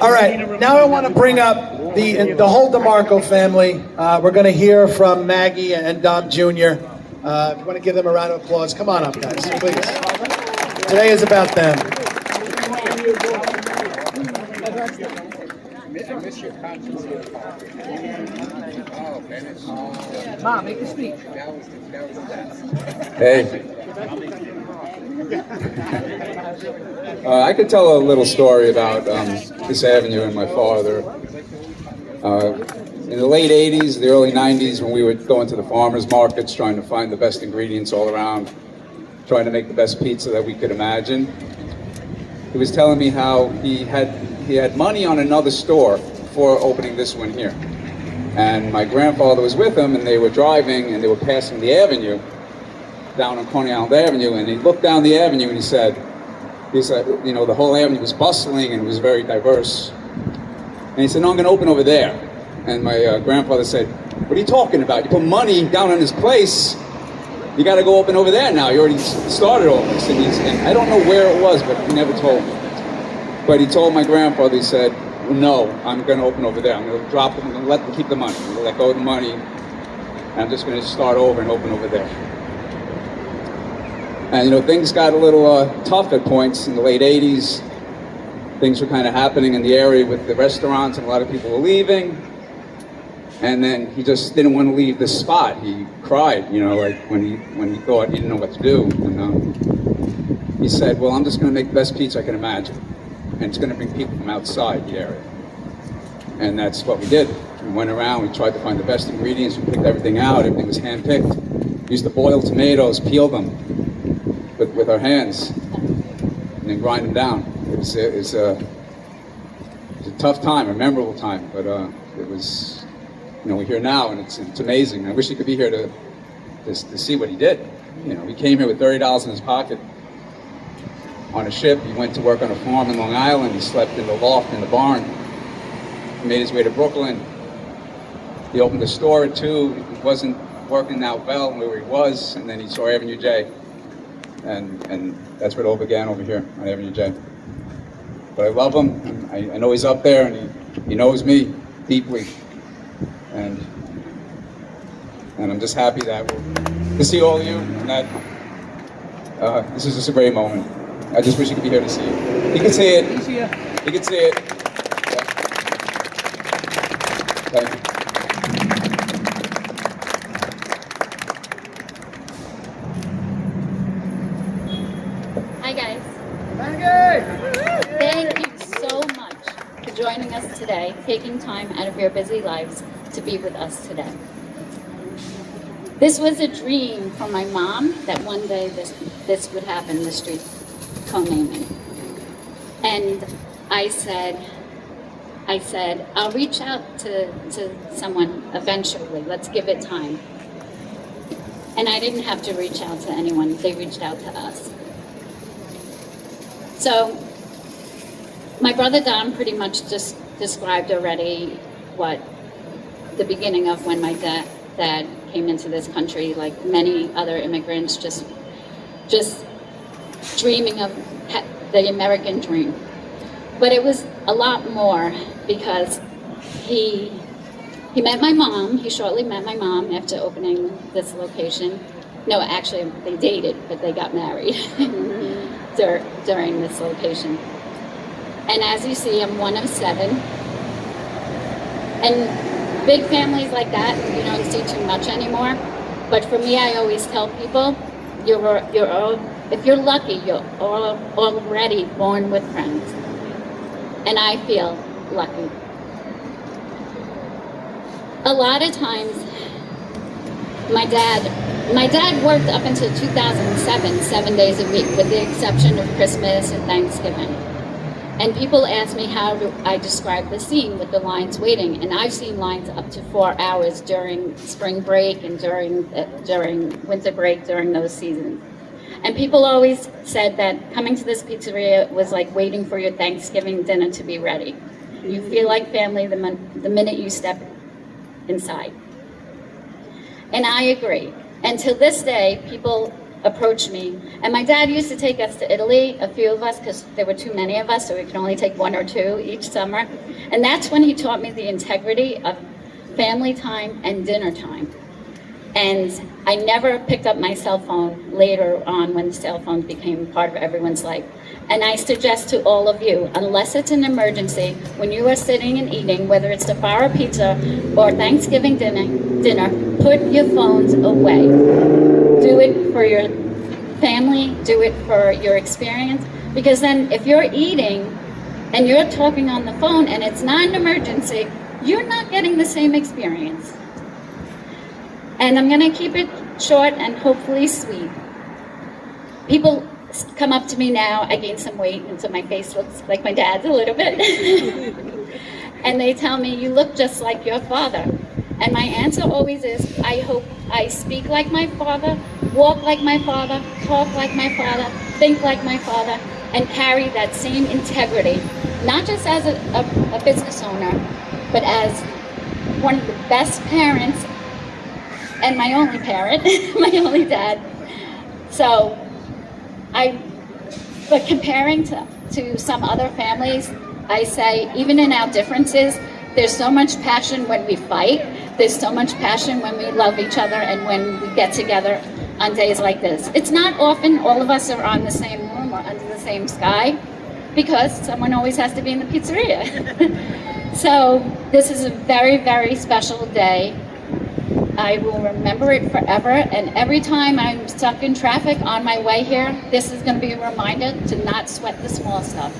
All right, now I want to bring up the whole Demarco family. We're going to hear from Maggie and Dom Jr. If you want to give them a round of applause, come on up, guys, please. Today is about them. Mom, make a speech. Hey. I could tell a little story about this avenue and my father. In the late 80s, the early 90s, when we would go into the farmers markets trying to find the best ingredients all around, trying to make the best pizza that we could imagine, he was telling me how he had money on another store before opening this one here. And my grandfather was with him, and they were driving, and they were passing the avenue, down on Coney Island Avenue, and he looked down the avenue and he said, you know, the whole avenue was bustling and it was very diverse. And he said, no, I'm going to open over there. And my grandfather said, what are you talking about? You put money down on this place, you got to go open over there now. You already started all this. And I don't know where it was, but he never told me. But he told my grandfather, he said, no, I'm going to open over there. I'm going to drop them, I'm going to let them keep the money. I'm going to let go of the money, and I'm just going to start over and open over there. And you know, things got a little tough at points in the late 80s. Things were kind of happening in the area with the restaurants, and a lot of people were leaving. And then he just didn't want to leave the spot. He cried, you know, like when he thought he didn't know what to do. And he said, well, I'm just going to make the best pizza I can imagine. And it's going to bring people from outside the area. And that's what we did. We went around, we tried to find the best ingredients, we picked everything out, everything was hand-picked. We used to boil tomatoes, peel them with our hands, and then grind them down. It was a tough time, a memorable time, but it was, you know, we're here now, and it's amazing. I wish he could be here to see what he did. You know, he came here with $30 in his pocket on a ship. He went to work on a farm in Long Island. He slept in the loft in the barn. He made his way to Brooklyn. He opened a store at 2. It wasn't working out well where he was, and then he saw Avenue J. And that's where it all began over here on Avenue J. But I love him. I know he's up there, and he knows me deeply. And I'm just happy that to see all of you, and that this is just a great moment. I just wish he could be here to see it. He could see it. He could see it. Yeah. Thank you. Hi guys. Maggie! Thank you so much for joining us today, taking time out of your busy lives to be with us today. This was a dream from my mom that one day this would happen, the street co-naming. And I said, I'll reach out to someone eventually, let's give it time. And I didn't have to reach out to anyone, they reached out to us. So, my brother Dom pretty much just described already what the beginning of when my dad came into this country, like many other immigrants, just dreaming of the American dream. But it was a lot more because he met my mom. He shortly met my mom after opening this location. No, actually, they dated, but they got married during this location. And as you see, I'm one of 7. And big families like that, you don't see too much anymore. But for me, I always tell people, if you're lucky, you're already born with friends. And I feel lucky. A lot of times, my dad worked up until 2007, 7 days a week, with the exception of Christmas and Thanksgiving. And people ask me how do I describe the scene with the lines waiting, and I've seen lines up to 4 hours during spring break and during winter break, during those seasons. And people always said that coming to this pizzeria was like waiting for your Thanksgiving dinner to be ready. You feel like family the minute you step inside. And I agree. And to this day, people approached me. And my dad used to take us to Italy, a few of us, because there were too many of us, so we could only take one or two each summer. And that's when he taught me the integrity of family time and dinner time. And I never picked up my cell phone later on when the cell phone became part of everyone's life. And I suggest to all of you, unless it's an emergency, when you are sitting and eating, whether it's the Fara pizza or Thanksgiving dinner, put your phones away. Do it for your family, do it for your experience, because then if you're eating and you're talking on the phone and it's not an emergency, you're not getting the same experience. And I'm gonna keep it short and hopefully sweet. People come up to me now, I gained some weight, and so my face looks like my dad's a little bit. And they tell me, you look just like your father. And my answer always is, I hope I speak like my father, walk like my father, talk like my father, think like my father, and carry that same integrity, not just as a business owner, but as one of the best parents and my only parent, my only dad. So but comparing to some other families, I say, even in our differences, there's so much passion when we fight. There's so much passion when we love each other and when we get together on days like this. It's not often all of us are on the same room or under the same sky, because someone always has to be in the pizzeria. So this is a very, very special day. I will remember it forever, and every time I'm stuck in traffic on my way here, this is going to be a reminder to not sweat the small stuff.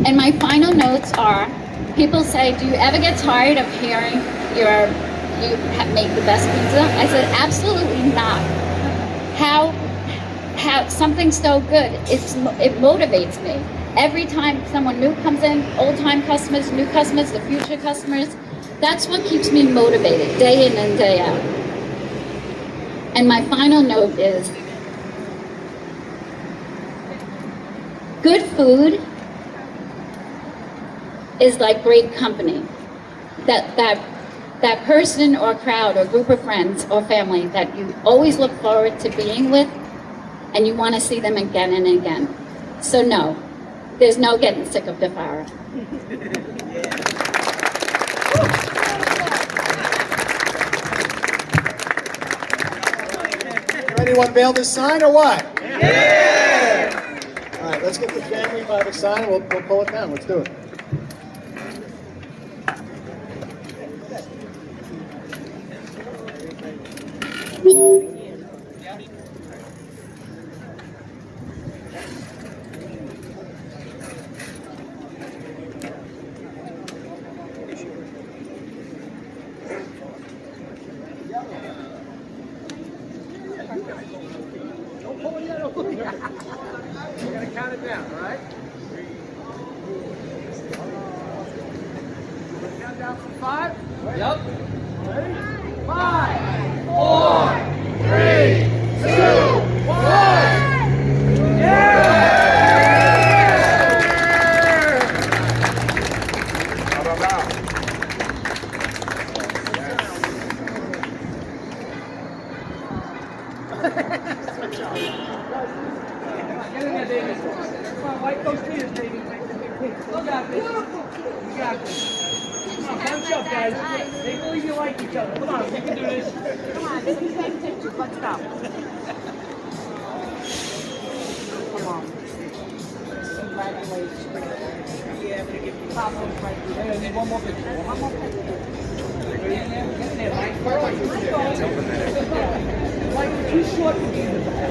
And my final notes are, people say, do you ever get tired of hearing you make the best pizza? I said, absolutely not. How something so good, it motivates me. Every time someone new comes in, old-time customers, new customers, the future customers, that's what keeps me motivated day in and day out. And my final note is, good food is like great company. That person or crowd or group of friends or family that you always look forward to being with, and you want to see them again and again. So no, there's no getting sick of the Fara. Ready to unveil this sign or what? Yeah! All right, let's get the family by the sign and we'll pull it down. Let's do it. We're gonna count it down, all right? Count down from 5? Yep. Ready? 5, 4, 3, 2, 1. Yeah! Get in there, David. Come on, wipe those tears, David. You got this. You got this. Come on, bunch up, guys. They believe you like each other. Come on, we can do this. Come on, this is that picture. Let's stop. Come on. Congratulations. Yeah, I'm going to give you pop those right through. Hey, I need one more picture. One more picture. Get in there, Mike. Mike, you're too short to be in the back.